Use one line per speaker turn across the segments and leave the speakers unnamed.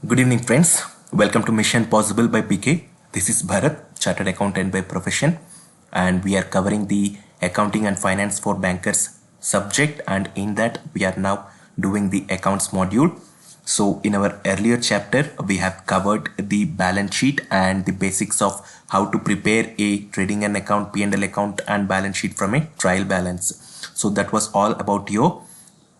Good evening, friends. Welcome to Mission Possible by PK. This is Bharat, Chartered Accountant by profession, and we are covering the accounting and finance for bankers subject. And in that, we are now doing the accounts module. So, in our earlier chapter, we have covered the balance sheet and the basics of how to prepare a trading and account, P&L account, and balance sheet from a trial balance. So, that was all about your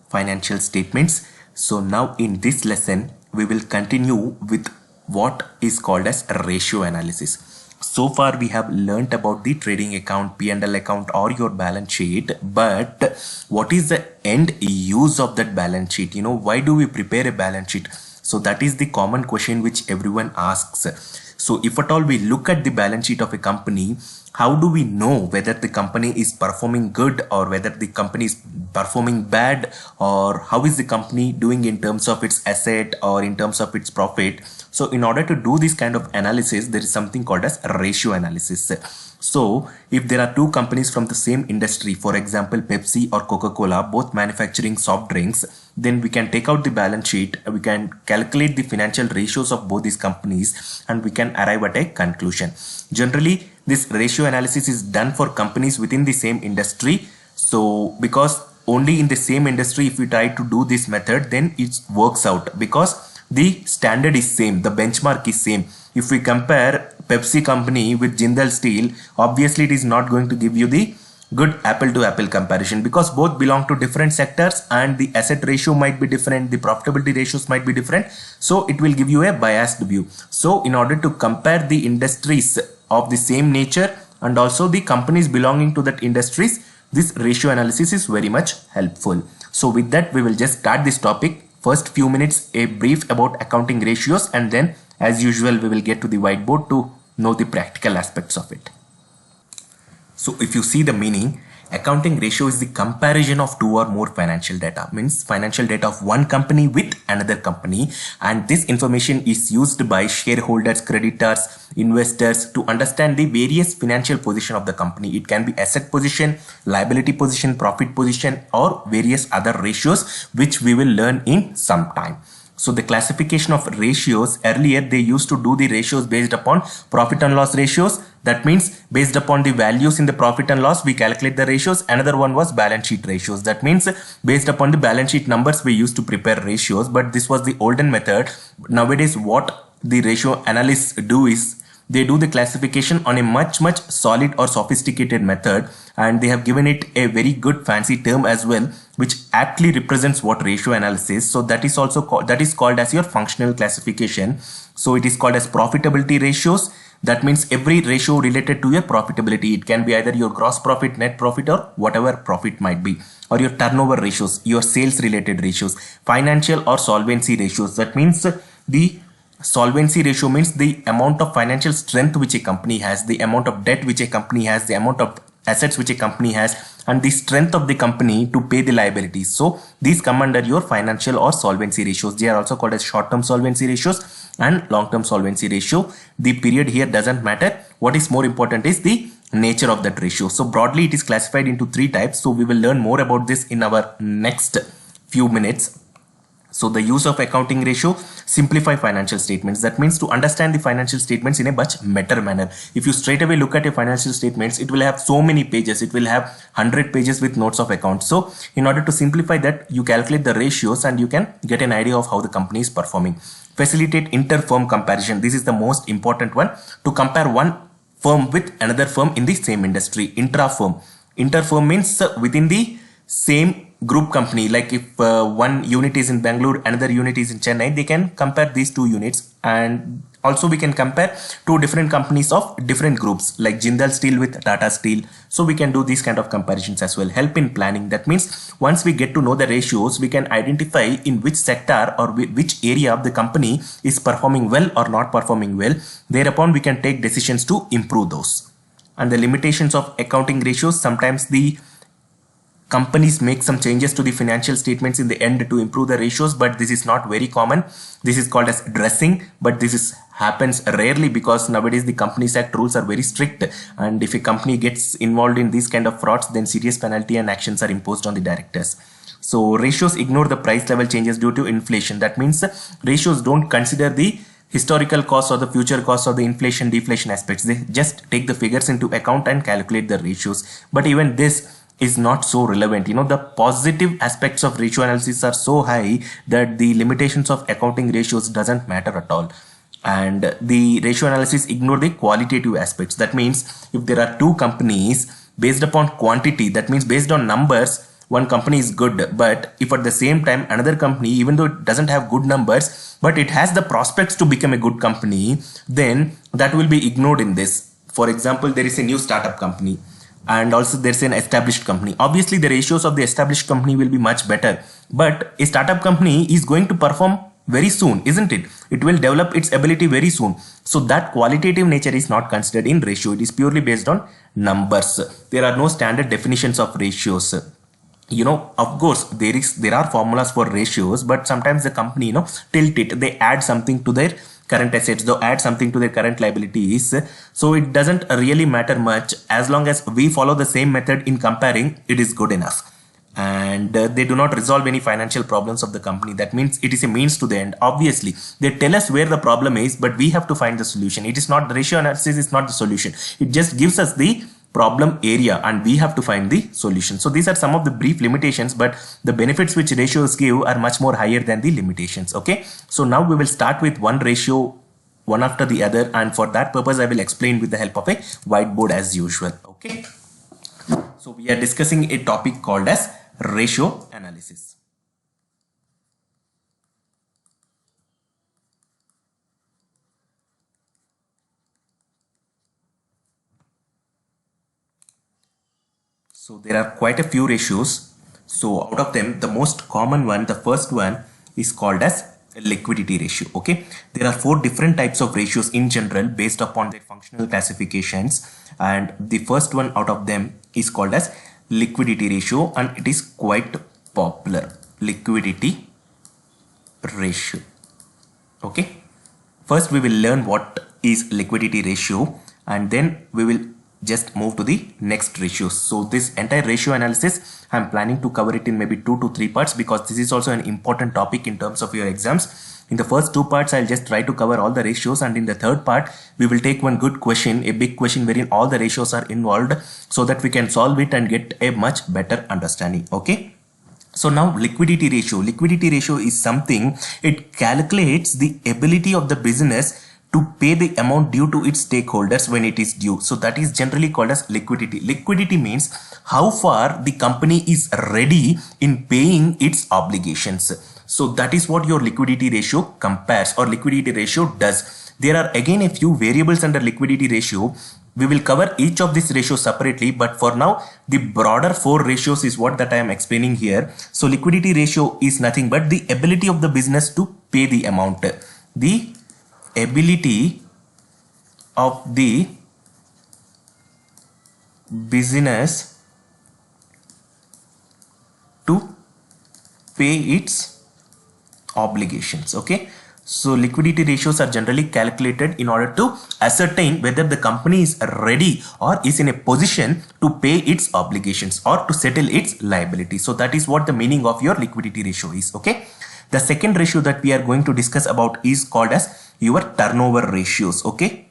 financial statements. So now in this lesson we will continue with what is called as ratio analysis. So far we have learnt about the trading account, P&L account or your balance sheet, but what is the end use of that balance sheet? Why do we prepare a balance sheet? So that is the common question which everyone asks. So if at all we look at the balance sheet of a company, how do we know whether the company is performing good or whether the company is performing bad, or how is the company doing in terms of its asset or in terms of its profit? So in order to do this kind of analysis, there is something called as ratio analysis. So if there are two companies from the same industry, for example Pepsi or Coca-Cola, both manufacturing soft drinks, then we can take out the balance sheet, we can calculate the financial ratios of both these companies, and we can arrive at a conclusion. Generally this ratio analysis is done for companies within the same industry. So because only in the same industry, if we try to do this method, then it works out because the standard is same, the benchmark is same. If we compare Pepsi company with Jindal Steel, obviously it is not going to give you the good apple to apple comparison because both belong to different sectors and the asset ratio might be different, the profitability ratios might be different, so it will give you a biased view. So in order to compare the industries of the same nature and also the companies belonging to that industries, this ratio analysis is very much helpful. So with that, we will just start this topic. First few minutes a brief about accounting ratios, and then as usual we will get to the whiteboard to know the practical aspects of it. So if you see the meaning, accounting ratio is the comparison of two or more financial data, means financial data of one company with another company, and this information is used by shareholders, creditors, investors to understand the various financial position of the company. It can be asset position, liability position, profit position, or various other ratios which we will learn in some time. So the classification of ratios, earlier they used to do the ratios based upon profit and loss ratios. That means based upon the values in the profit and loss, we calculate the ratios. Another one was balance sheet ratios. That means based upon the balance sheet numbers, we used to prepare ratios, but this was the olden method. Nowadays, what the ratio analysts do is they do the classification on a much solid or sophisticated method, and they have given it a very good fancy term as well, which aptly represents what ratio analysis. So that is also called as your functional classification. So it is called as profitability ratios. That means every ratio related to your profitability. It can be either your gross profit, net profit, or whatever profit might be, or your turnover ratios, your sales related ratios, financial or solvency ratios. That means the solvency ratio means the amount of financial strength which a company has, the amount of debt which a company has, the amount of assets which a company has, and the strength of the company to pay the liabilities. So these come under your financial or solvency ratios. They are also called as short-term solvency ratios and long-term solvency ratio. The period here doesn't matter. What is more important is the nature of that ratio. So broadly it is classified into three types. So we will learn more about this in our next few minutes. So the use of accounting ratio, simplify financial statements. That means to understand the financial statements in a much better manner. If you straight away look at a financial statements, it will have so many pages. It will have 100 pages with notes of accounts. So in order to simplify that, you calculate the ratios and you can get an idea of how the company is performing. Facilitate inter-firm comparison. This is the most important one, to compare one firm with another firm in the same industry. Intra-firm. Inter-firm means within the same group company. Like if one unit is in Bangalore, another unit is in Chennai, they can compare these two units. And also we can compare two different companies of different groups, like Jindal Steel with Tata Steel. So we can do these kind of comparisons as well. Help in planning. That means once we get to know the ratios, we can identify in which sector or which area of the company is performing well or not performing well. Thereupon we can take decisions to improve those. And the limitations of accounting ratios, sometimes the companies make some changes to the financial statements in the end to improve the ratios, but this is not very common. This is called as dressing, but this happens rarely because nowadays the Companies Act rules are very strict, and if a company gets involved in these kind of frauds, then serious penalty and actions are imposed on the directors. So ratios ignore the price level changes due to inflation. That means ratios don't consider the historical costs or the future costs or the inflation deflation aspects. They just take the figures into account and calculate the ratios. But even this is not so relevant. The positive aspects of ratio analysis are so high that the limitations of accounting ratios doesn't matter at all. And the ratio analysis ignore the qualitative aspects. That means if there are two companies, based upon quantity, that means based on numbers, one company is good, but if at the same time another company, even though it doesn't have good numbers, but it has the prospects to become a good company, then that will be ignored in this. For example, there is a new startup company and also there's an established company. Obviously the ratios of the established company will be much better, but a startup company is going to perform very soon, isn't it? It will develop its ability very soon. So that qualitative nature is not considered in ratio. It is purely based on numbers. There are no standard definitions of ratios. Of course there are formulas for ratios, but sometimes the company tilt it, they add something to their current assets, they add something to their current liabilities. So it doesn't really matter much. As long as we follow the same method in comparing, it is good enough. And they do not resolve any financial problems of the company. That means it is a means to the end. Obviously they tell us where the problem is, but we have to find the solution. It is not, the ratio analysis is not the solution. It just gives us the problem area and we have to find the solution. So these are some of the brief limitations, but the benefits which ratios give are much more higher than the limitations. Okay, so now we will start with one ratio one after the other, and for that purpose I will explain with the help of a whiteboard as usual. Okay, so we are discussing a topic called as ratio analysis. So there are quite a few ratios. So out of them, the most common one, the first one is called as liquidity ratio. Okay, there are 4 different types of ratios in general based upon their functional classifications, and the first one out of them is called as liquidity ratio, and it is quite popular. Liquidity ratio. Okay, first we will learn what is liquidity ratio, and then we will just move to the next ratios. So this entire ratio analysis I'm planning to cover it in maybe 2 to 3 parts, because this is also an important topic in terms of your exams. In the first 2 parts I'll just try to cover all the ratios, and in the third part we will take one good question, a big question wherein all the ratios are involved, so that we can solve it and get a much better understanding. Okay, so now liquidity ratio. Liquidity ratio is something, it calculates the ability of the business to pay the amount due to its stakeholders when it is due. So that is generally called as liquidity. Liquidity means how far the company is ready in paying its obligations. So that is what your liquidity ratio compares, or liquidity ratio does. There are again a few variables under liquidity ratio. We will cover each of these ratios separately, but for now the broader 4 ratios is what that I am explaining here. So liquidity ratio is nothing but the ability of the business to pay the amount. The ability of the business to pay its obligations. Okay, so liquidity ratios are generally calculated in order to ascertain whether the company is ready or is in a position to pay its obligations or to settle its liability. So that is what the meaning of your liquidity ratio is. Okay, the second ratio that we are going to discuss about is called as your turnover ratios. Okay,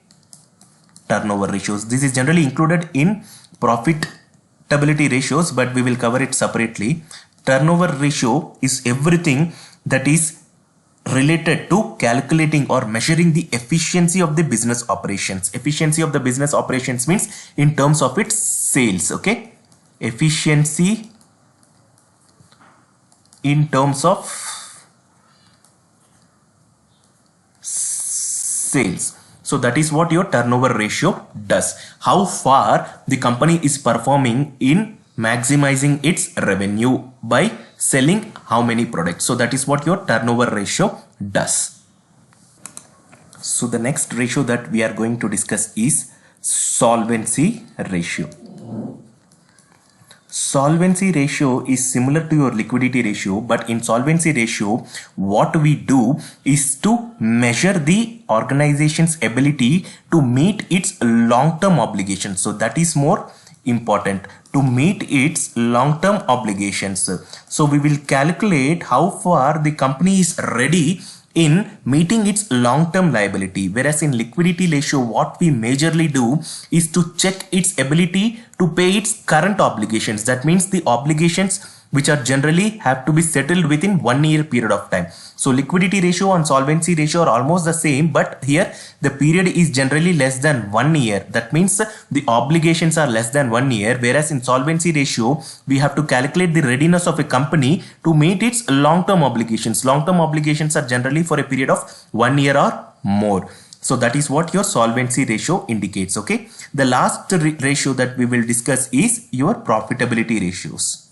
turnover ratios, this is generally included in profitability ratios, but we will cover it separately. Turnover ratio is everything that is related to calculating or measuring the efficiency of the business operations. Efficiency of the business operations means in terms of its sales. Okay, efficiency in terms of sales. So that is what your turnover ratio does. How far the company is performing in maximizing its revenue by selling how many products. So that is what your turnover ratio does. So the next ratio that we are going to discuss is solvency ratio. Solvency ratio is similar to your liquidity ratio, but in solvency ratio what we do is to measure the organization's ability to meet its long-term obligations. So that is more important to meet its long-term obligations. So we will calculate how far the company is ready in meeting its long-term liability, whereas in liquidity ratio what we majorly do is to check its ability to pay its current obligations. That means the obligations which are generally have to be settled within 1 year period of time. So liquidity ratio and solvency ratio are almost the same, but here the period is generally less than 1 year. That means the obligations are less than 1 year, whereas in solvency ratio we have to calculate the readiness of a company to meet its long-term obligations. Long-term obligations are generally for a period of 1 year or more. So that is what your solvency ratio indicates. Okay, the last ratio that we will discuss is your profitability ratios.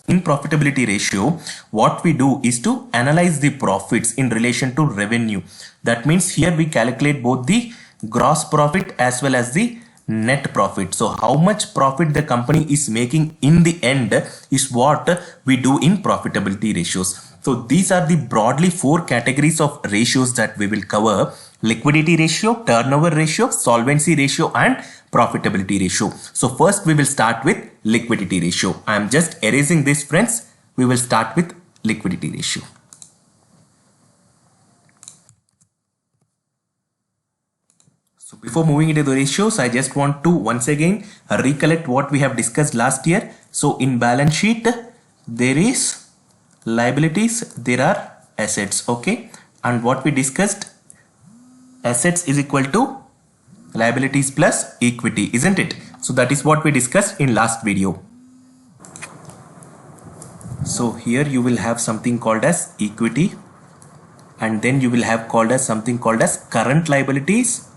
In profitability ratio, what we do is to analyze the profits in relation to revenue. That means here we calculate both the gross profit as well as the net profit. So how much profit the company is making in the end is what we do in profitability ratios. So these are the broadly 4 categories of ratios that we will cover: liquidity ratio, turnover ratio, solvency ratio and profitability ratio. So first we will start with liquidity ratio. I am just erasing this, friends. We will start with liquidity ratio. So before moving into the ratios, I just want to once again recollect what we have discussed last year. So in balance sheet, there is liabilities, there are assets. Okay. And what we discussed, assets is equal to liabilities plus equity, isn't it? So that is what we discussed in last video. So here you will have something called as equity, and then you will have called as something called as current liabilities,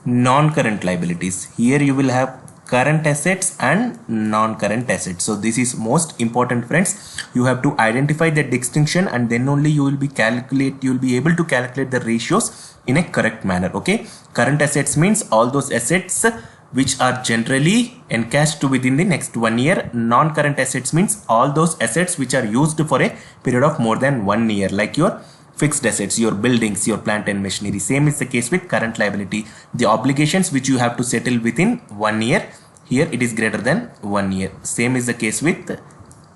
non-current liabilities. Here you will have current assets and non-current assets. So this is most important, friends. You have to identify the distinction, and then only you will be able to calculate the ratios in a correct manner. Okay, current assets means all those assets which are generally encashed within the next 1 year. Non-current assets means all those assets which are used for a period of more than 1 year, like your fixed assets, your buildings, your plant and machinery. Same is the case with current liability. The obligations which you have to settle within 1 year, here it is greater than 1 year. Same is the case with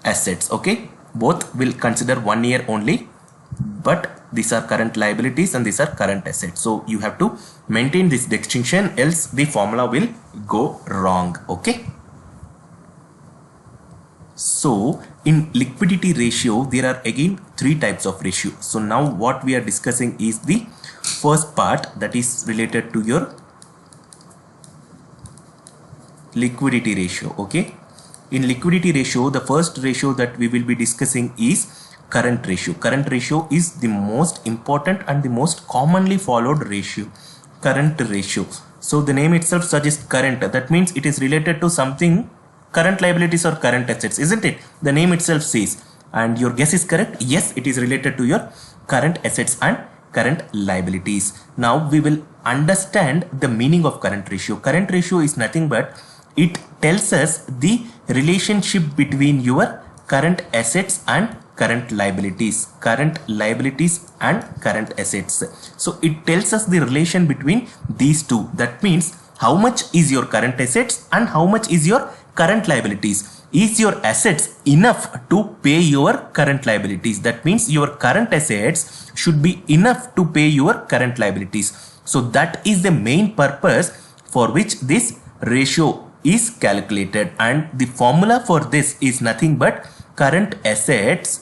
assets. Okay, both will consider 1 year only, but these are current liabilities and these are current assets. So you have to maintain this distinction, else the formula will go wrong. Okay. So in liquidity ratio, there are again 3 types of ratio. So now what we are discussing is the first part, that is related to your liquidity ratio. Okay. In liquidity ratio, the first ratio that we will be discussing is current ratio. Current ratio is the most important and the most commonly followed ratio. Current ratio. So the name itself suggests current. That means it is related to something, current liabilities or current assets, isn't it? The name itself says, and your guess is correct. Yes, it is related to your current assets and current liabilities. Now we will understand the meaning of current ratio. Current ratio is nothing but it tells us the relationship between your current assets and current liabilities and current assets. So it tells us the relation between these two. That means how much is your current assets and how much is your current liabilities. Is your assets enough to pay your current liabilities? That means your current assets should be enough to pay your current liabilities. So that is the main purpose for which this ratio is calculated, and the formula for this is nothing but current assets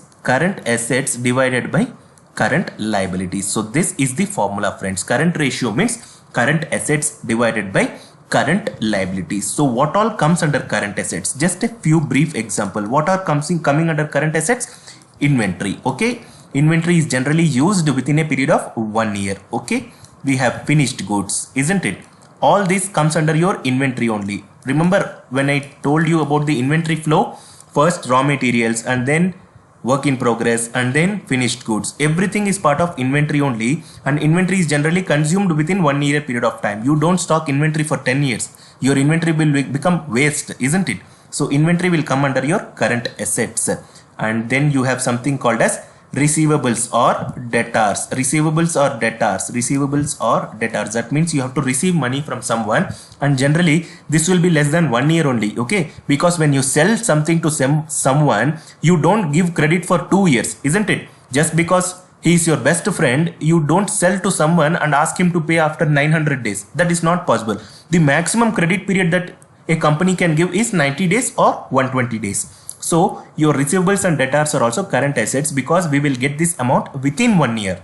divided by current liabilities. So this is the formula, friends. Current ratio means current assets divided by current liabilities. So what all comes under current assets? Just a few brief example. What are coming under current assets? Inventory. Okay, inventory is generally used within a period of 1 year. Okay, we have finished goods, isn't it? All this comes under your inventory only. Remember when I told you about the inventory flow? First raw materials, and then work in progress, and then finished goods. Everything is part of inventory only, and inventory is generally consumed within 1 year period of time. You don't stock inventory for 10 years. Your inventory will become waste, isn't it? So inventory will come under your current assets. And then you have something called as receivables or debtors. Receivables or debtors. Receivables or debtors. That means you have to receive money from someone, and generally this will be less than 1 year only. Okay, because when you sell something to someone, you don't give credit for 2 years, isn't it? Just because he is your best friend, you don't sell to someone and ask him to pay after 900 days. That is not possible. The maximum credit period that a company can give is 90 days or 120 days. So your receivables and debtors are also current assets, because we will get this amount within 1 year.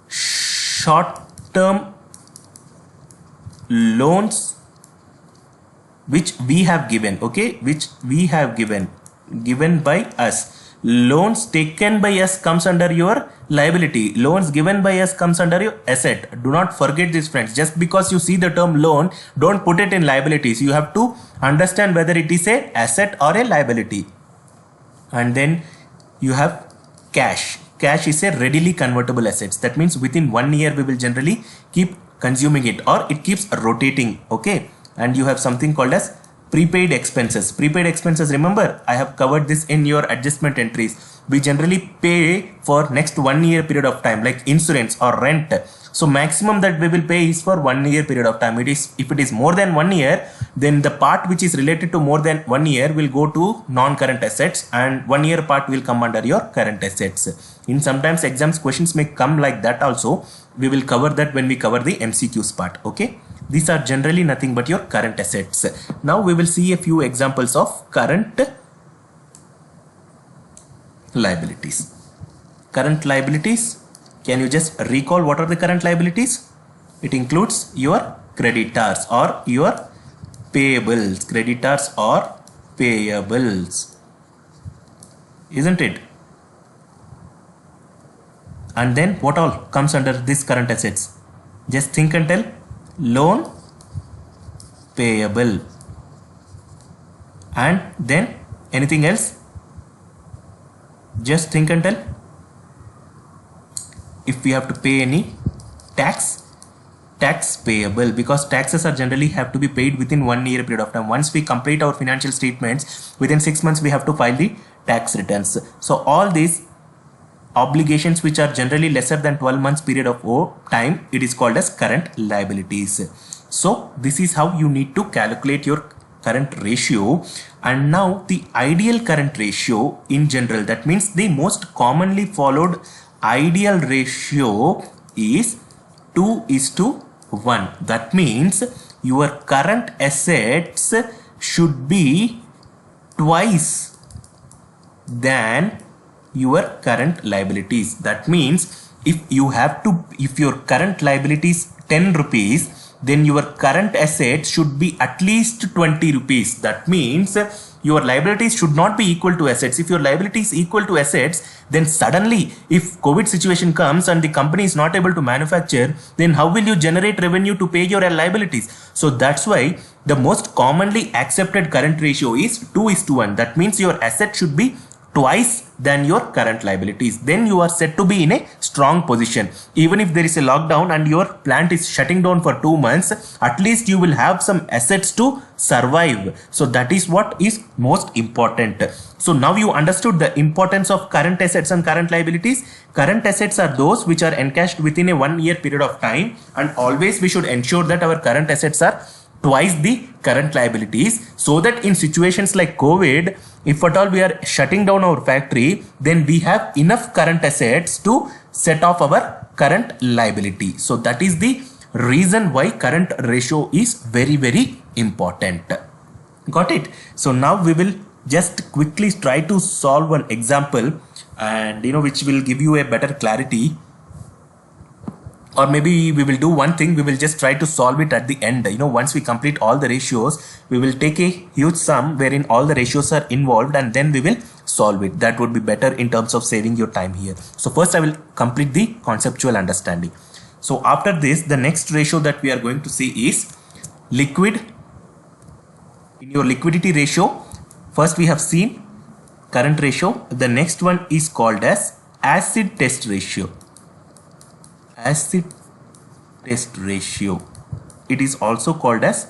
Short term loans which we have given, okay, which we have given by us. Loans taken by us comes under your liability. Loans given by us comes under your asset. Do not forget this, friends. Just because you see the term loan, don't put it in liabilities. You have to understand whether it is a asset or a liability. And then you have cash. Cash is a readily convertible assets. That means within 1 year we will generally keep consuming it, or it keeps rotating. Okay, and you have something called as prepaid expenses. Prepaid expenses, remember, I have covered this in your adjustment entries. We generally pay for next 1 year period of time, like insurance or rent. So maximum that we will pay is for 1 year period of time. If it is more than 1 year, then the part which is related to more than 1 year will go to non-current assets, and 1 year part will come under your current assets. In sometimes exams questions may come like that also. We will cover that when we cover the MCQs part. Okay, these are generally nothing but your current assets. Now we will see a few examples of current liabilities. Current liabilities, can you just recall what are the current liabilities? It includes your creditors or your payables. Creditors or payables, isn't it? And then what all comes under this current assets? Just think and tell. Loan payable, and then anything else? Just think and tell. If we have to pay any tax payable, because taxes are generally have to be paid within 1 year period of time. Once we complete our financial statements, within 6 months we have to file the tax returns. So all these obligations which are generally lesser than 12 months period of time, it is called as current liabilities. So this is how you need to calculate your current ratio. And now the ideal current ratio in general, that means the most commonly followed ideal ratio is 2:1. That means your current assets should be twice than your current liabilities. That means if your current liabilities 10 rupees, then your current assets should be at least 20 rupees. That means your liabilities should not be equal to assets. If your liability is equal to assets, then suddenly if COVID situation comes and the company is not able to manufacture, then how will you generate revenue to pay your liabilities? So that's why the most commonly accepted current ratio is 2:1. That means your asset should be twice than your current liabilities. Then you are said to be in a strong position. Even if there is a lockdown and your plant is shutting down for 2 months, at least you will have some assets to survive. So that is what is most important. So now you understood the importance of current assets and current liabilities. Current assets are those which are encashed within a 1 year period of time, and always we should ensure that our current assets are twice the current liabilities, so that in situations like COVID, if at all we are shutting down our factory, then we have enough current assets to set off our current liability. So that is the reason why current ratio is very, very important. Got it? So now we will just quickly try to solve one example, and which will give you a better clarity. Or maybe we will do one thing, we will just try to solve it at the end. Once we complete all the ratios, we will take a huge sum wherein all the ratios are involved, and then we will solve it. That would be better in terms of saving your time here. So first I will complete the conceptual understanding. So after this, the next ratio that we are going to see is liquid. In your liquidity ratio, first we have seen current ratio. The next one is called as acid test ratio. Acid test ratio. It is also called as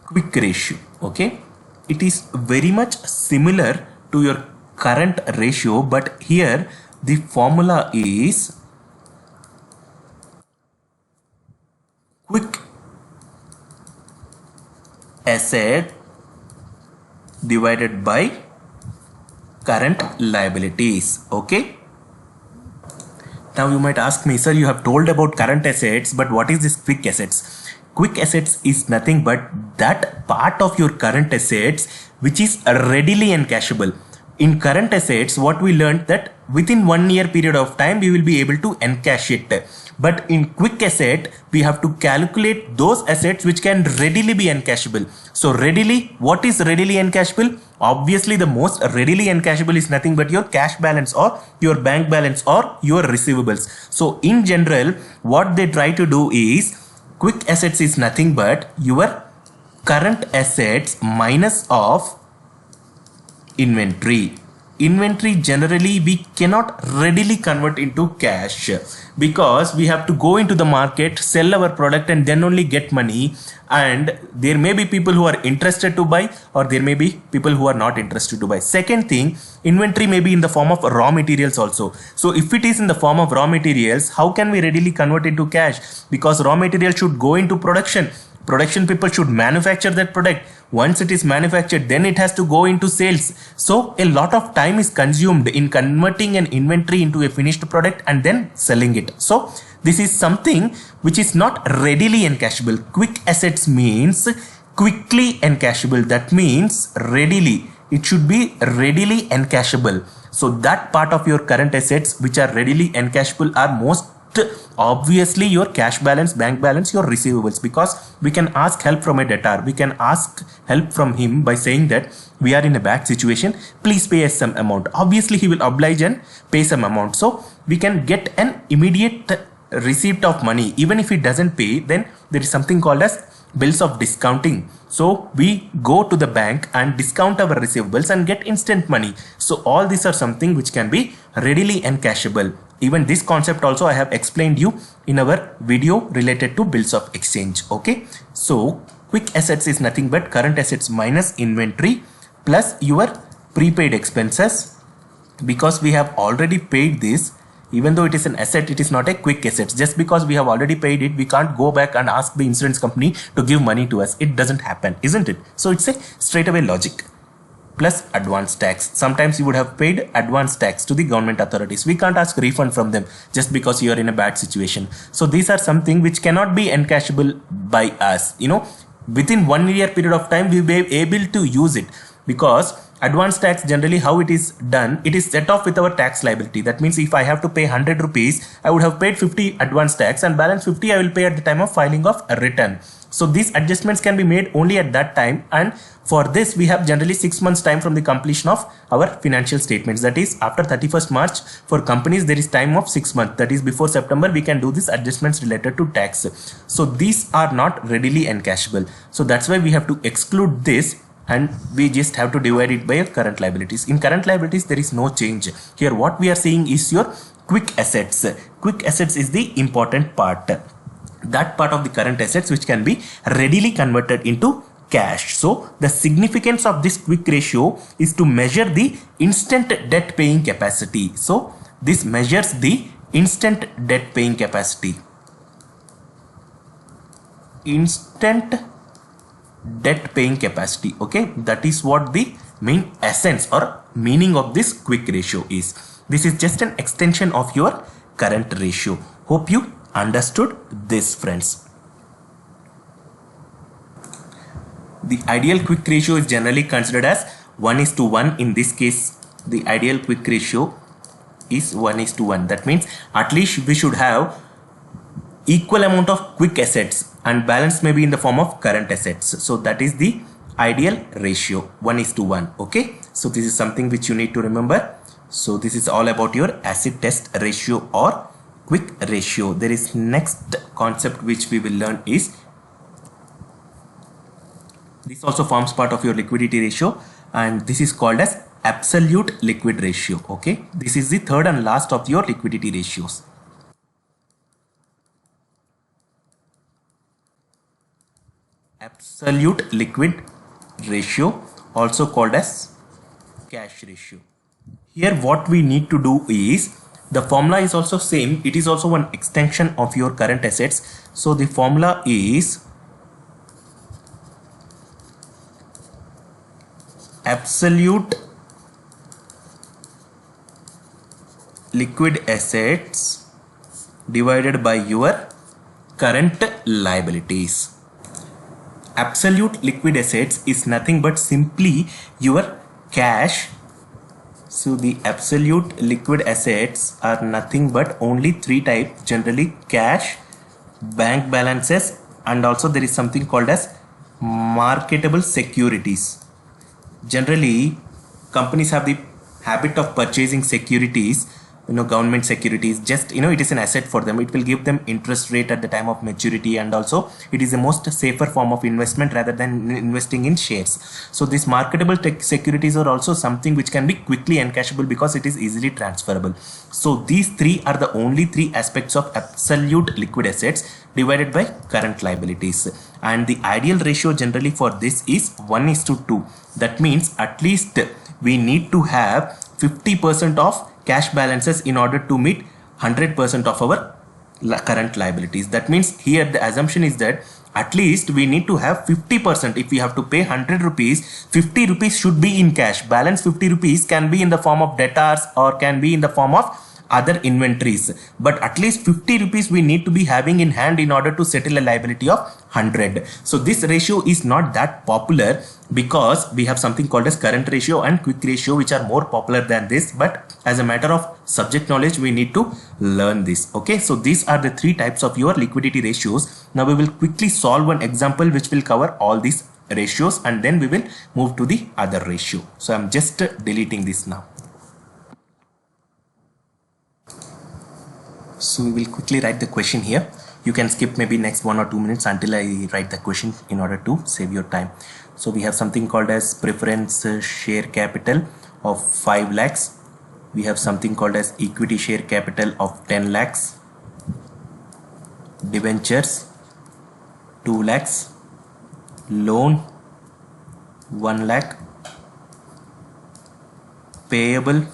quick ratio. Okay, it is very much similar to your current ratio, but here the formula is quick asset divided by current liabilities. Okay. Now you might ask me, sir, you have told about current assets, but what is this quick assets? Quick assets is nothing but that part of your current assets which is readily encashable. In current assets, what we learned that within 1 year period of time, we will be able to encash it. But in quick asset, we have to calculate those assets which can readily be encashable. So readily, what is readily encashable? Obviously, the most readily encashable is nothing but your cash balance or your bank balance or your receivables. So in general, what they try to do is quick assets is nothing but your current assets minus of inventory. Inventory generally we cannot readily convert into cash because we have to go into the market, sell our product and then only get money, and there may be people who are interested to buy or there may be people who are not interested to buy. Second thing, inventory may be in the form of raw materials also. So if it is in the form of raw materials, how can we readily convert into cash? Because raw material should go into production. Production people should manufacture that product. Once it is manufactured, then it has to go into sales. So a lot of time is consumed in converting an inventory into a finished product and then selling it. So this is something which is not readily encashable. Quick assets means quickly encashable. That means readily. It should be readily encashable. So that part of your current assets which are readily encashable are most obviously your cash balance, bank balance, your receivables, because we can ask help from a debtor. We can ask help from him by saying that we are in a bad situation, please pay us some amount. Obviously he will oblige and pay some amount, so we can get an immediate receipt of money. Even if he doesn't pay, then there is something called as bills of discounting. So we go to the bank and discount our receivables and get instant money. So all these are something which can be readily encashable. Even this concept also I have explained you in our video related to bills of exchange. Okay, so quick assets is nothing but current assets minus inventory plus your prepaid expenses. Because we have already paid this, even though it is an asset, it is not a quick asset. Just because we have already paid it, we can't go back and ask the insurance company to give money to us. It doesn't happen, isn't it? So it's a straightaway logic. Plus advance tax. Sometimes you would have paid advance tax to the government authorities. We can't ask refund from them just because you are in a bad situation. So these are something which cannot be encashable by us. You know, within 1 year period of time, we will be able to use it, because advance tax generally how it is done, it is set off with our tax liability. That means if I have to pay 100 rupees, I would have paid 50 advance tax and balance 50 I will pay at the time of filing of a return. So these adjustments can be made only at that time, and for this we have generally 6 months time from the completion of our financial statements. That is after 31st March for companies there is time of 6 months. That is before September we can do these adjustments related to tax. So these are not readily encashable. So that's why we have to exclude this, and we just have to divide it by current liabilities. In current liabilities there is no change. Here what we are seeing is your quick assets. Quick assets is the important part. That part of the current assets which can be readily converted into cash. So the significance of this quick ratio is to measure the instant debt paying capacity. So this measures the instant debt paying capacity. Instant debt paying capacity. Okay, that is what the main essence or meaning of this quick ratio is. This is just an extension of your current ratio. Hope you understood this, friends. The ideal quick ratio is generally considered as 1:1. In this case, the ideal quick ratio is 1:1. That means at least we should have equal amount of quick assets and balance may be in the form of current assets. So that is the ideal ratio, 1:1. Okay, so this is something which you need to remember. So this is all about your acid test ratio or quick ratio. There is next concept which we will learn is, this also forms part of your liquidity ratio, and this is called as absolute liquid ratio. Okay, this is the third and last of your liquidity ratios. Absolute liquid ratio, also called as cash ratio. Here what we need to do is, the formula is also same, it is also one extension of your current assets. So the formula is absolute liquid assets divided by your current liabilities. Absolute liquid assets is nothing but simply your cash. So the absolute liquid assets are nothing but only three types, generally cash, bank balances, and also there is something called as marketable securities. Generally companies have the habit of purchasing securities, government securities. Just it is an asset for them, it will give them interest rate at the time of maturity, and also it is the most safer form of investment rather than investing in shares. So these marketable securities are also something which can be quickly encashable because it is easily transferable. So these three are the only three aspects of absolute liquid assets divided by current liabilities, and the ideal ratio generally for this is 1:2. That means at least we need to have 50% of cash balances in order to meet 100% of our current liabilities. That means here the assumption is that at least we need to have 50%. If we have to pay 100 rupees, 50 rupees should be in cash. Balance 50 rupees can be in the form of debtors or can be in the form of other inventories, but at least 50 rupees we need to be having in hand in order to settle a liability of 100. So this ratio is not that popular because we have something called as current ratio and quick ratio, which are more popular than this, but as a matter of subject knowledge we need to learn this. Okay, so these are the three types of your liquidity ratios. Now we will quickly solve one example which will cover all these ratios, and then we will move to the other ratio. So I'm just deleting this now. So we will quickly write the question here. You can skip maybe next 1 or 2 minutes until I write the question in order to save your time. So we have something called as preference share capital of 5 lakhs. We have something called as equity share capital of 10 lakhs. Debentures 2 lakhs. Loan 1 lakh. Payable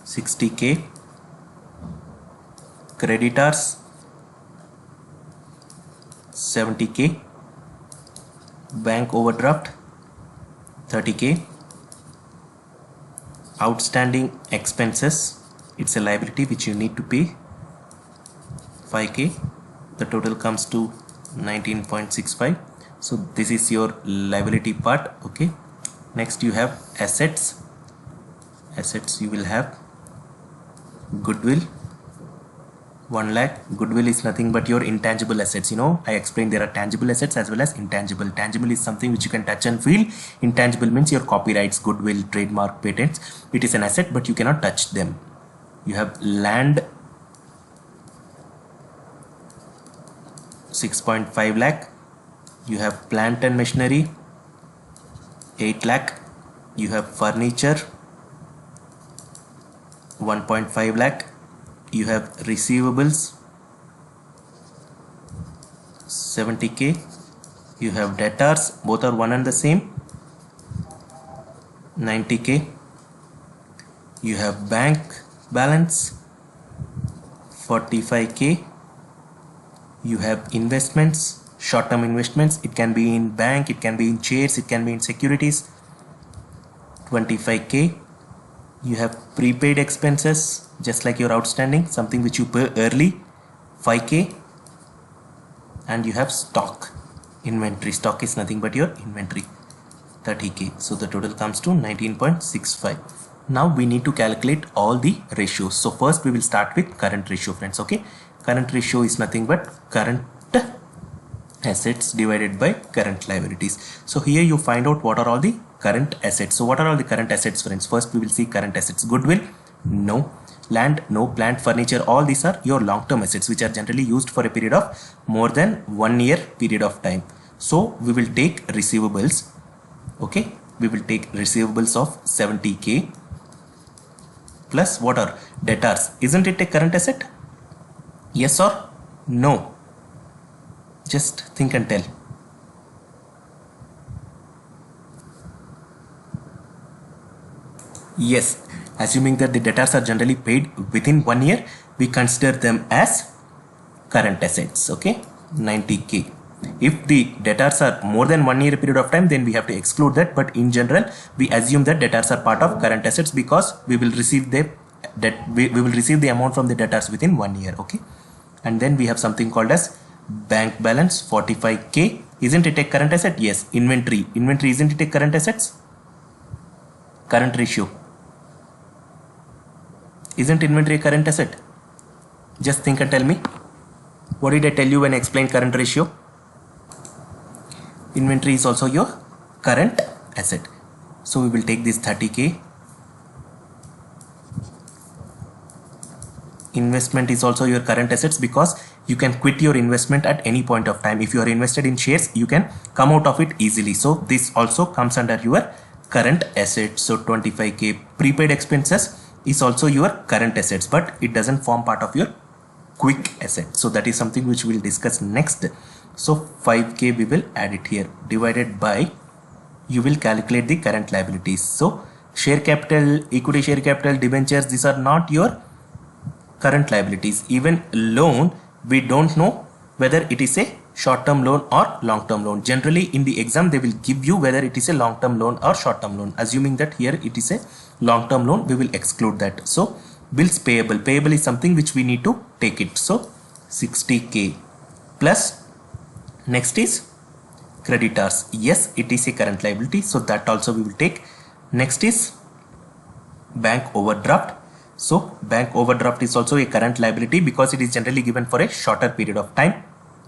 60k. Creditors 70k. Bank overdraft 30k. Outstanding expenses, it's a liability which you need to pay, 5k. The total comes to 19.65. so this is your liability part. Okay, next you have assets. You will have goodwill 1 lakh. Goodwill is nothing but your intangible assets. I explained there are tangible assets as well as intangible. Tangible is something which you can touch and feel. Intangible means your copyrights, goodwill, trademark, patents. It is an asset but you cannot touch them. You have land 6.5 lakh. You have plant and machinery 8 lakh. You have furniture 1.5 lakh. You have receivables 70k. You have debtors, both are one and the same, 90k. You have bank balance 45k. You have investments, short-term investments. It can be in bank, it can be in shares, it can be in securities, 25k. You have prepaid expenses, just like your outstanding, something which you pay early, 5k. And you have stock, inventory. Stock is nothing but your inventory, 30k. So the total comes to 19.65. Now we need to calculate all the ratios. So first we will start with current ratio, friends. Okay, current ratio is nothing but current assets divided by current liabilities. So here you find out what are all the current assets. So what are all the current assets, friends? First we will see current assets. Goodwill, no. Land, no. Plant, furniture, all these are your long-term assets which are generally used for a period of more than 1 year period of time. So we will take receivables. Okay, we will take receivables of 70k plus what are debtors. Isn't it a current asset? Yes or no? Just think and tell. Yes, assuming that the debtors are generally paid within 1 year, we consider them as current assets. Okay, 90k. If the debtors are more than 1 year period of time, then we have to exclude that, but in general we assume that debtors are part of current assets because we will receive the we will receive the amount from the debtors within 1 year. Okay, and then we have something called as bank balance 45k. Isn't it a current asset? Yes. Inventory, isn't it a current assets? Current ratio, isn't inventory a current asset? Just think and tell me, what did I tell you when I explained current ratio? Inventory is also your current asset. So we will take this 30k. Investment is also your current assets because you can quit your investment at any point of time. If you are invested in shares, you can come out of it easily. So this also comes under your current assets. So 25k. Prepaid expenses is also your current assets, but it doesn't form part of your quick asset. So that is something which we will discuss next. So 5k we will add it here, divided by, you will calculate the current liabilities. So share capital, equity share capital, debentures, these are not your current liabilities. Even loan, we don't know whether it is a short-term loan or long-term loan. Generally in the exam they will give you whether it is a long-term loan or short-term loan. Assuming that here it is a long-term loan, we will exclude that. So bills payable, payable is something which we need to take it. So 60k plus, next is creditors. Yes, it is a current liability, so that also we will take. Next is bank overdraft. So bank overdraft is also a current liability because it is generally given for a shorter period of time.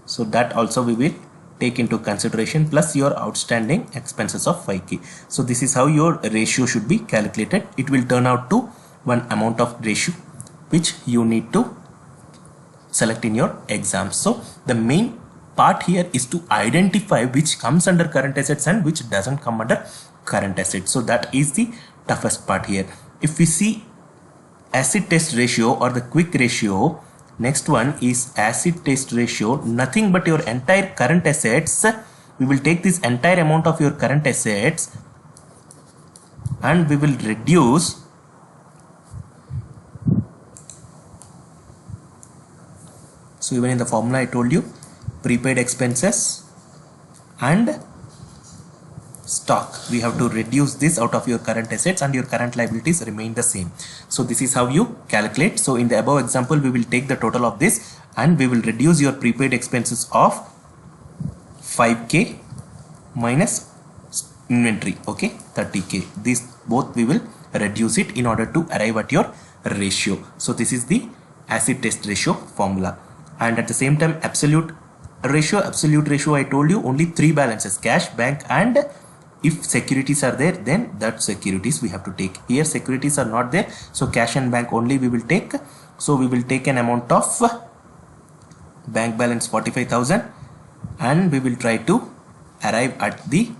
So that also we will take into consideration, plus your outstanding expenses of 5k. So this is how your ratio should be calculated. It will turn out to one amount of ratio which you need to select in your exam. So the main part here is to identify which comes under current assets and which doesn't come under current assets. So that is the toughest part here. If we see acid test ratio or the quick ratio, next one is acid test ratio, nothing but your entire current assets. We will take this entire amount of your current assets and we will reduce so even in the formula I told you, prepaid expenses and stock, we have to reduce this out of your current assets and your current liabilities remain the same. So this is how you calculate. So in the above example we will take the total of this and we will reduce your prepaid expenses of 5k minus inventory, okay, 30k. These both we will reduce it in order to arrive at your ratio. So this is the acid test ratio formula. And at the same time absolute ratio I told you only three balances: cash, bank, and if securities are there, then that securities we have to take. Here securities are not there, so cash and bank only we will take. So we will take an amount of bank balance 45,000 and we will try to arrive at the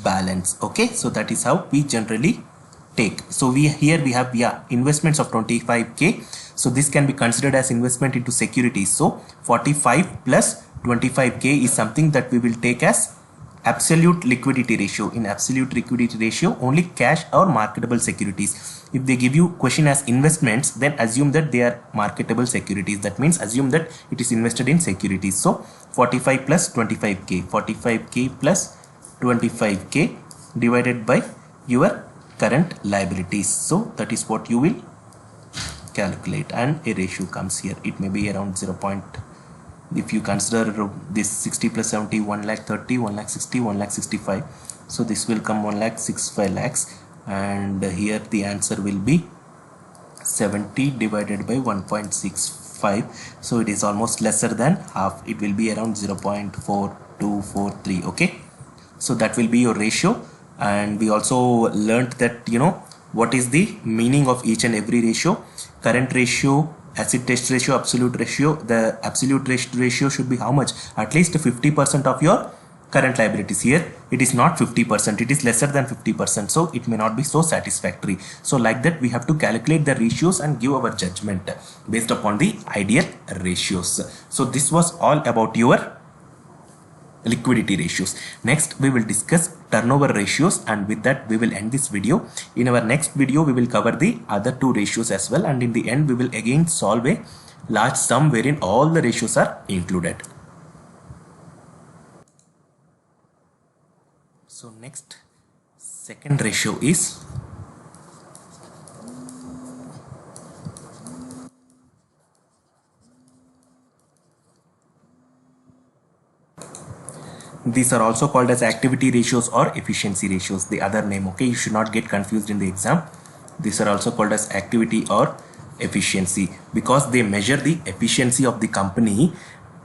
balance. Okay, so that is how we generally take. So we have investments of 25k. So this can be considered as investment into securities. So 45 plus 25k is something that we will take as absolute liquidity ratio. In absolute liquidity ratio, only cash or marketable securities. If they give you question as investments, then assume that they are marketable securities. That means assume that it is invested in securities. So 45 plus 25k, 45k plus 25k divided by your current liabilities. So that is what you will calculate and a ratio comes here. It may be around 0. If you consider this 60 plus 70, 1,30,000, 1,60,000, 1,65,000. So this will come 1,65,000 lakhs, and here the answer will be 70 divided by 1.65. So it is almost lesser than half. It will be around 0.4243. Okay, so that will be your ratio. And we also learned that what is the meaning of each and every ratio. Current ratio, acid test ratio, absolute ratio. The absolute ratio should be how much? At least 50% of your current liabilities. Here it is not 50%, it is lesser than 50%, so it may not be so satisfactory. So like that we have to calculate the ratios and give our judgment based upon the ideal ratios. So this was all about your liquidity ratios. Next we will discuss turnover ratios, and with that we will end this video. In our next video we will cover the other two ratios as well, and in the end we will again solve a large sum wherein all the ratios are included. So next, second ratio is these are also called as activity ratios or efficiency ratios, the other name. Okay, you should not get confused in the exam. These are also called as activity or efficiency because they measure the efficiency of the company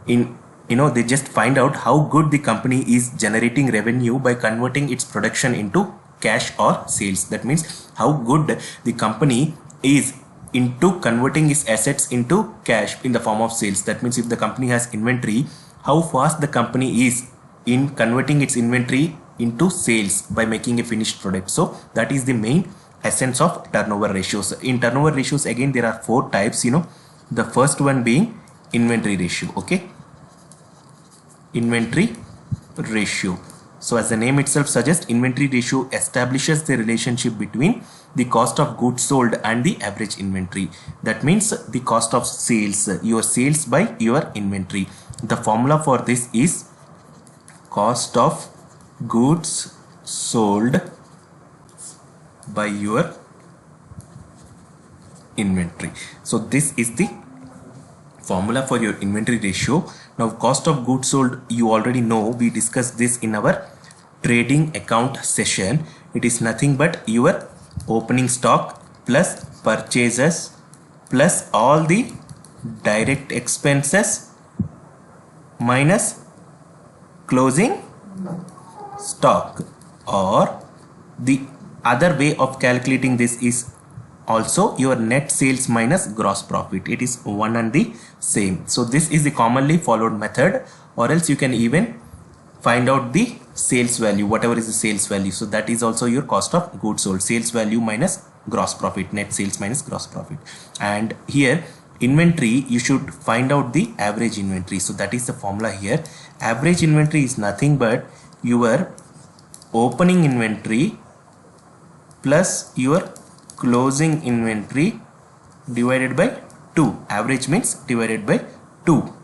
in, they just find out how good the company is generating revenue by converting its production into cash or sales. That means how good the company is into converting its assets into cash in the form of sales. That means if the company has inventory, how fast the company is in converting its inventory into sales by making a finished product. So that is the main essence of turnover ratios. In turnover ratios, again there are four types. The first one being inventory ratio. Okay, inventory ratio. So as the name itself suggests, inventory ratio establishes the relationship between the cost of goods sold and the average inventory. That means the cost of sales, your sales by your inventory. The formula for this is cost of goods sold by your inventory. So this is the formula for your inventory ratio. Now cost of goods sold, you already know, we discussed this in our trading account session. It is nothing but your opening stock plus purchases plus all the direct expenses minus closing stock, or the other way of calculating this is also your net sales minus gross profit. It is one and the same. So this is the commonly followed method, or else you can even find out the sales value, whatever is the sales value. So that is also your cost of goods sold, sales value minus gross profit, net sales minus gross profit. And here inventory, you should find out the average inventory. So that is the formula here. Average inventory is nothing but your opening inventory plus your closing inventory divided by 2. Average means divided by 2.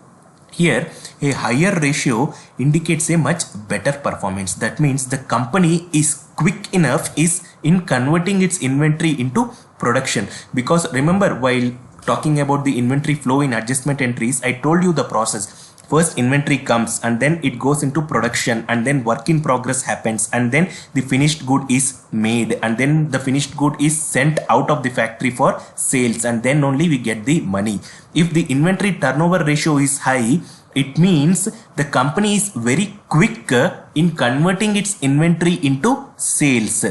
Here a higher ratio indicates a much better performance. That means the company is quick enough in converting its inventory into production. Because remember, while talking about the inventory flow in adjustment entries, I told you the process. First inventory comes and then it goes into production, and then work in progress happens, and then the finished good is made, and then the finished good is sent out of the factory for sales, and then only we get the money. If the inventory turnover ratio is high, it means the company is very quick in converting its inventory into sales.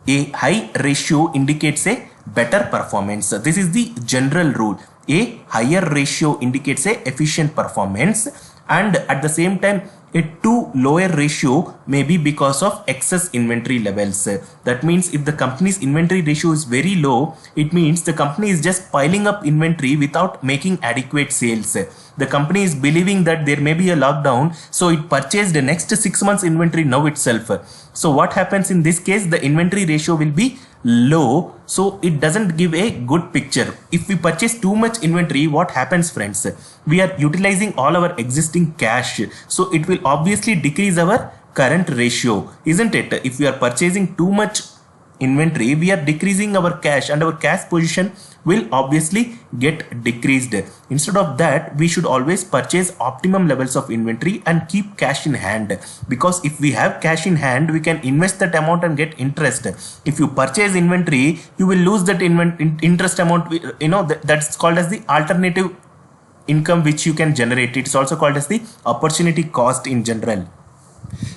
A high ratio indicates a better performance. This is the general rule. A higher ratio indicates a efficient performance, and at the same time a too lower ratio may be because of excess inventory levels. That means if the company's inventory ratio is very low, it means the company is just piling up inventory without making adequate sales. The company is believing that there may be a lockdown, so it purchased the next 6 months inventory now itself. So what happens in this case? The inventory ratio will be low, so it doesn't give a good picture. If we purchase too much inventory, what happens, friends? We are utilizing all our existing cash, so it will obviously decrease our current ratio, isn't it? If we are purchasing too much inventory, we are decreasing our cash, and our cash position will obviously get decreased. Instead of that, we should always purchase optimum levels of inventory and keep cash in hand, because if we have cash in hand, we can invest that amount and get interest. If you purchase inventory, you will lose that interest amount. That's called as the alternative income which you can generate. It's also called as the opportunity cost in general.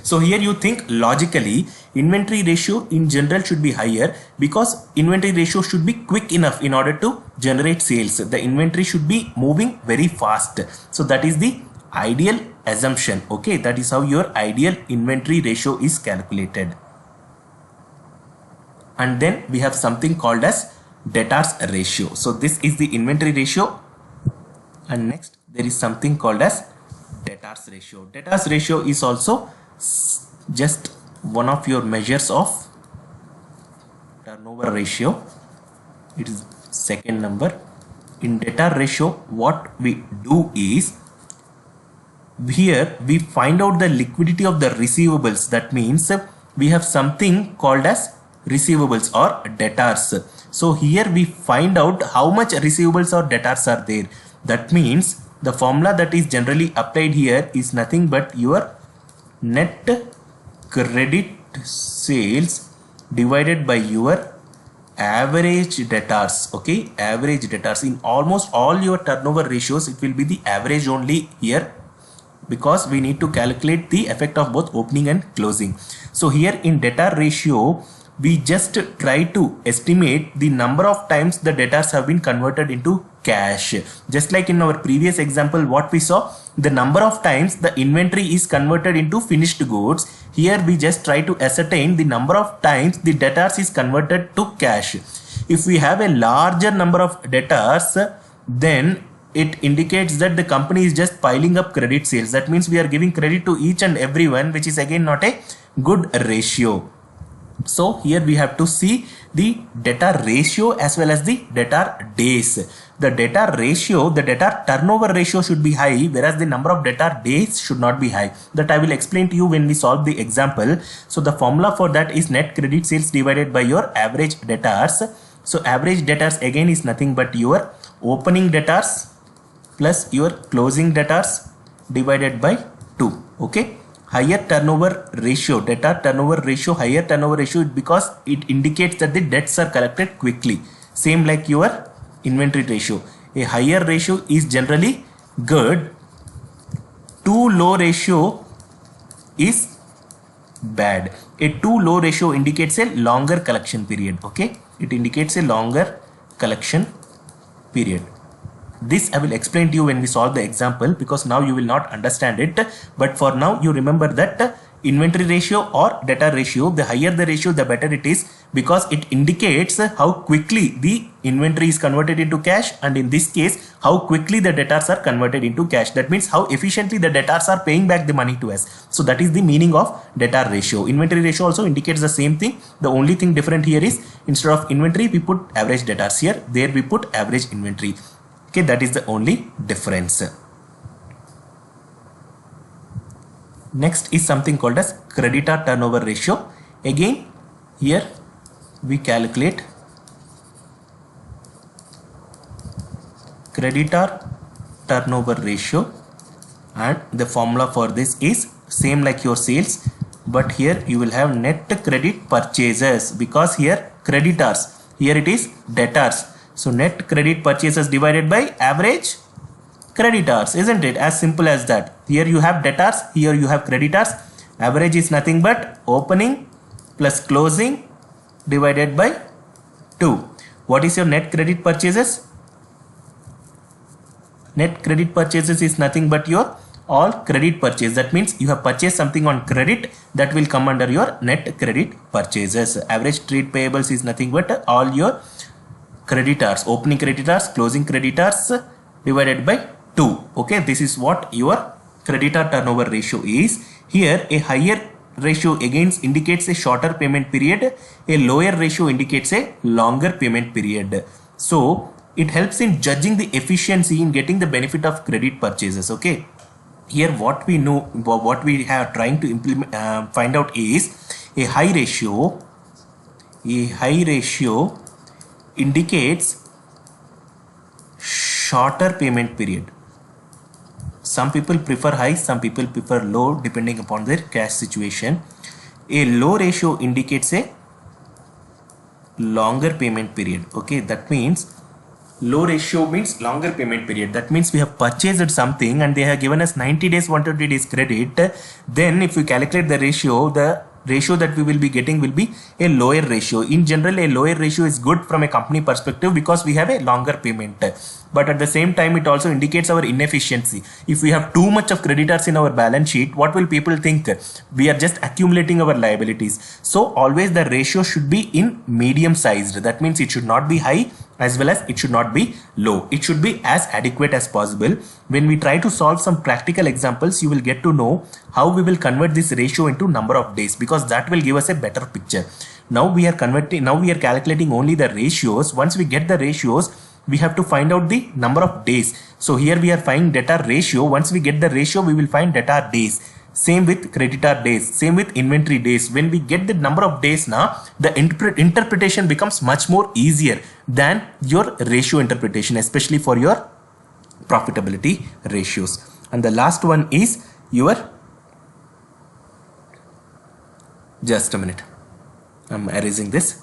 So here you think logically, inventory ratio in general should be higher, because inventory ratio should be quick enough in order to generate sales. The inventory should be moving very fast. So that is the ideal assumption. Okay, that is how your ideal inventory ratio is calculated. And then we have something called as debtors ratio. So this is the inventory ratio, and next there is something called as debtors ratio. Debtors ratio is also just one of your measures of turnover ratio. It is second number. In debtor ratio, what we do is, here we find out the liquidity of the receivables. That means we have something called as receivables or debtors. So here we find out how much receivables or debtors are there. That means the formula that is generally applied here is nothing but your net credit sales divided by your average debtors. Okay, average debtors. In almost all your turnover ratios, it will be the average only here, because we need to calculate the effect of both opening and closing. So here in debtor ratio, we just try to estimate the number of times the debtors have been converted into cash. Just like in our previous example, what we saw, the number of times the inventory is converted into finished goods. Here we just try to ascertain the number of times the debtors is converted to cash. If we have a larger number of debtors, then it indicates that the company is just piling up credit sales. That means we are giving credit to each and everyone, which is again not a good ratio. So here we have to see the debtor ratio as well as the debtor days. The debtor ratio, the debtor turnover ratio should be high, whereas the number of debtor days should not be high. That I will explain to you when we solve the example. So the formula for that is net credit sales divided by your average debtors. So average debtors again is nothing but your opening debtors plus your closing debtors divided by 2. Okay. Higher turnover ratio, debtor turnover ratio, higher turnover ratio, because it indicates that the debts are collected quickly. Same like your inventory ratio. A higher ratio is generally good. Too low ratio is bad. A too low ratio indicates a longer collection period. Okay, it indicates a longer collection period. This I will explain to you when we solve the example, because now you will not understand it. But for now, you remember that inventory ratio or debtor ratio, the higher the ratio, the better it is, because it indicates how quickly the inventory is converted into cash, and in this case, how quickly the debtors are converted into cash. That means how efficiently the debtors are paying back the money to us. So that is the meaning of debtor ratio. Inventory ratio also indicates the same thing. The only thing different here is, instead of inventory, we put average debtors here. There we put average inventory. Okay, that is the only difference. Next is something called as creditor turnover ratio. Again, here we calculate creditor turnover ratio, and the formula for this is same like your sales, but here you will have net credit purchases, because here creditors, here it is debtors. So net credit purchases divided by average creditors, isn't it? As simple as that. Here you have debtors, here you have creditors. Average is nothing but opening plus closing divided by 2. What is your net credit purchases? Net credit purchases is nothing but your all credit purchase. That means you have purchased something on credit, that will come under your net credit purchases. Average trade payables is nothing but all your creditors, opening creditors, closing creditors divided by 2. Okay, this is what your creditor turnover ratio is. Here a higher ratio again indicates a shorter payment period, a lower ratio indicates a longer payment period. So it helps in judging the efficiency in getting the benefit of credit purchases. Okay, here what we know, what we have trying to implement, find out is a high ratio. A high ratio indicates shorter payment period. Some people prefer high, some people prefer low, depending upon their cash situation. A low ratio indicates a longer payment period. Okay, that means low ratio means longer payment period. That means we have purchased something and they have given us 90 days, 120 days credit. Then if we calculate the ratio that we will be getting will be a lower ratio. In general, a lower ratio is good from a company perspective, because we have a longer payment. but at the same time it also indicates our inefficiency. If we have too much of creditors in our balance sheet, what will people think? We are just accumulating our liabilities. So always the ratio should be in medium sized. That means it should not be high as well as it should not be low. It should be as adequate as possible. When we try to solve some practical examples, you will get to know how we will convert this ratio into number of days, because that will give us a better picture. Now we are calculating only the ratios. Once we get the ratios, we have to find out the number of days. So here we are finding debtor ratio. Once we get the ratio, we will find debtor days. Same with creditor days, same with inventory days. When we get the number of days now, the interpretation becomes much more easier than your ratio interpretation, especially for your profitability ratios. And the last one is your, just a minute, I'm erasing this.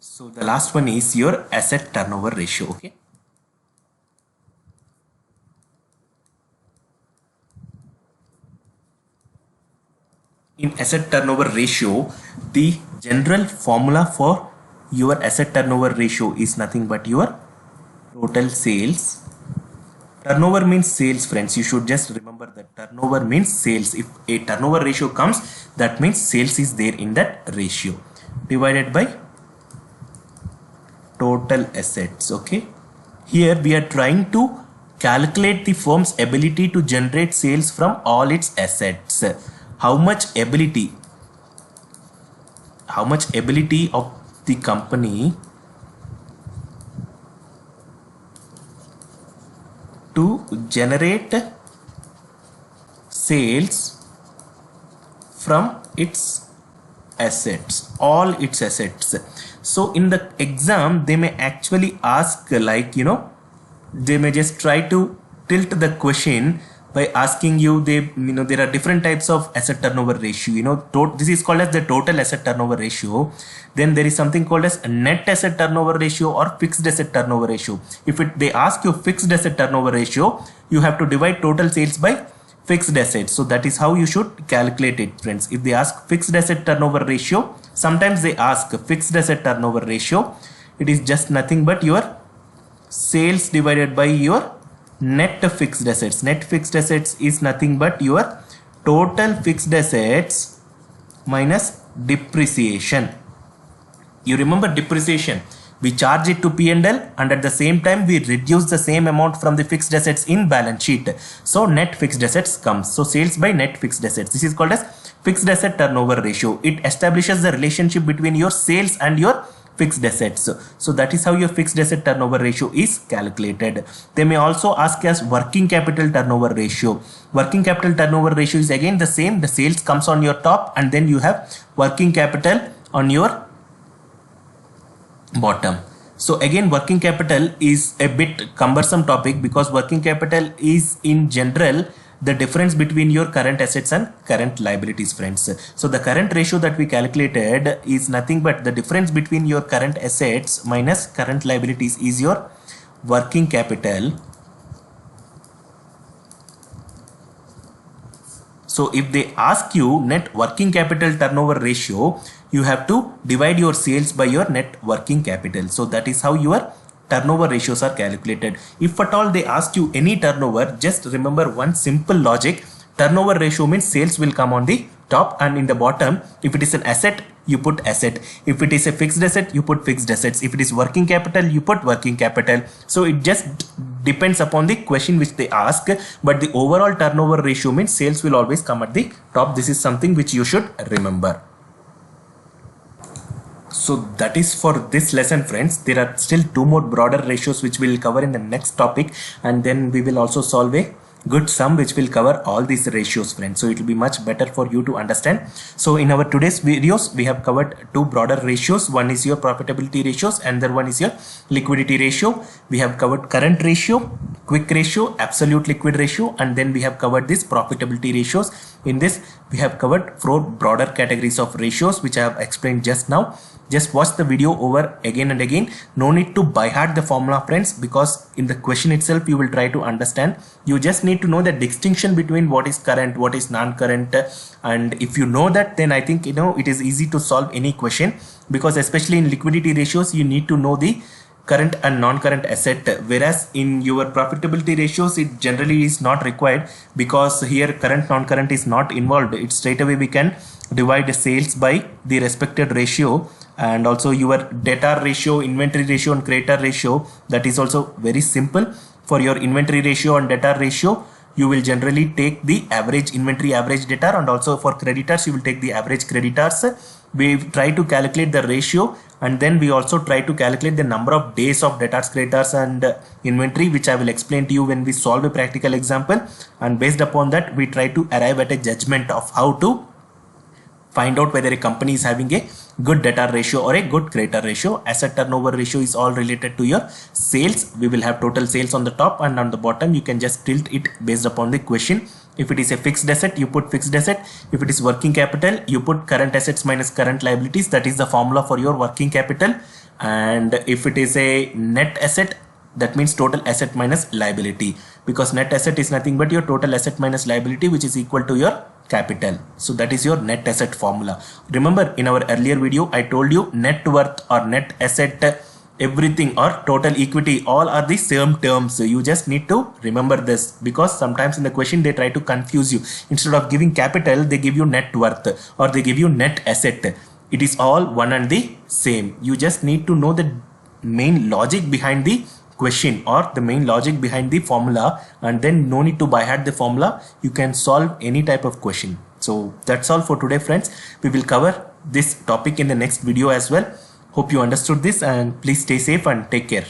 So the last one is your asset turnover ratio. Okay. In asset turnover ratio, the general formula for your asset turnover ratio is nothing but your total sales. Turnover means sales, friends. You should just remember that turnover means sales. If a turnover ratio comes, that means sales is there in that ratio, divided by total assets. Okay, here we are trying to calculate the firm's ability to generate sales from all its assets. How much ability of the company to generate sales from its assets, all its assets. So in the exam, they may actually ask, like, they may just try to tilt the question by asking you, there are different types of asset turnover ratio. This is called as the total asset turnover ratio. Then there is something called as net asset turnover ratio or fixed asset turnover ratio. If they ask you fixed asset turnover ratio, you have to divide total sales by fixed assets. So that is how you should calculate it, friends. If they ask fixed asset turnover ratio, sometimes they ask fixed asset turnover ratio. It is just nothing but your sales divided by your net fixed assets. Net fixed assets is nothing but your total fixed assets minus depreciation. You remember depreciation? We charge it to P&L, and at the same time we reduce the same amount from the fixed assets in balance sheet. So net fixed assets comes. So sales by net fixed assets. This is called as fixed asset turnover ratio. It establishes the relationship between your sales and your fixed assets. So that is how your fixed asset turnover ratio is calculated. They may also ask us working capital turnover ratio. Working capital turnover ratio is again the same. The sales comes on your top, and then you have working capital on your bottom. So again, working capital is a bit cumbersome topic, because working capital is in general the difference between your current assets and current liabilities, friends. So the current ratio that we calculated is nothing but the difference between your current assets minus current liabilities is your working capital. So if they ask you net working capital turnover ratio, you have to divide your sales by your net working capital. So that is how your turnover ratios are calculated. If at all they ask you any turnover, just remember one simple logic. Turnover ratio means sales will come on the top, and in the bottom, if it is an asset, you put asset. If it is a fixed asset, you put fixed assets. If it is working capital, you put working capital. So it just depends upon the question which they ask, but the overall turnover ratio means sales will always come at the top. This is something which you should remember. So that is for this lesson, friends. There are still two more broader ratios which we will cover in the next topic, and then we will also solve a good sum which will cover all these ratios, friends. So it will be much better for you to understand. So in our today's videos, we have covered two broader ratios. One is your profitability ratios, and the one is your liquidity ratio. We have covered current ratio, quick ratio, absolute liquid ratio, and then we have covered this profitability ratios. In this we have covered 4 broader categories of ratios which I have explained just now. Just watch the video over again and again. No need to by heart the formula, friends, because in the question itself you will try to understand. You just need to know the distinction between what is current, what is non-current, and if you know that, then I think it is easy to solve any question, because especially in liquidity ratios you need to know the current and non-current asset, whereas in your profitability ratios it generally is not required, because here current non-current is not involved. It's straight away we can divide the sales by the respected ratio, and also your debtor ratio, inventory ratio and creditor ratio, that is also very simple. For your inventory ratio and debtor ratio you will generally take the average inventory, average debtor, and also for creditors you will take the average creditors. We try to calculate the ratio, and then we also try to calculate the number of days of debtors, creditors and inventory, which I will explain to you when we solve a practical example, and based upon that we try to arrive at a judgment of how to find out whether a company is having a good debtor ratio or a good creditor ratio. Asset turnover ratio is all related to your sales. We will have total sales on the top, and on the bottom you can just tilt it based upon the question. If it is a fixed asset, you put fixed asset. If it is working capital, you put current assets minus current liabilities. That is the formula for your working capital. And if it is a net asset, that means total asset minus liability, because net asset is nothing but your total asset minus liability, which is equal to your capital. So that is your net asset formula. Remember, in our earlier video I told you net worth or net asset, everything, or total equity, all are the same terms. So you just need to remember this, because sometimes in the question they try to confuse you. Instead of giving capital they give you net worth or they give you net asset. It is all one and the same. You just need to know the main logic behind the question or the main logic behind the formula, and then no need to by heart the formula. You can solve any type of question. So that's all for today, friends. We will cover this topic in the next video as well. Hope you understood this, and please stay safe and take care.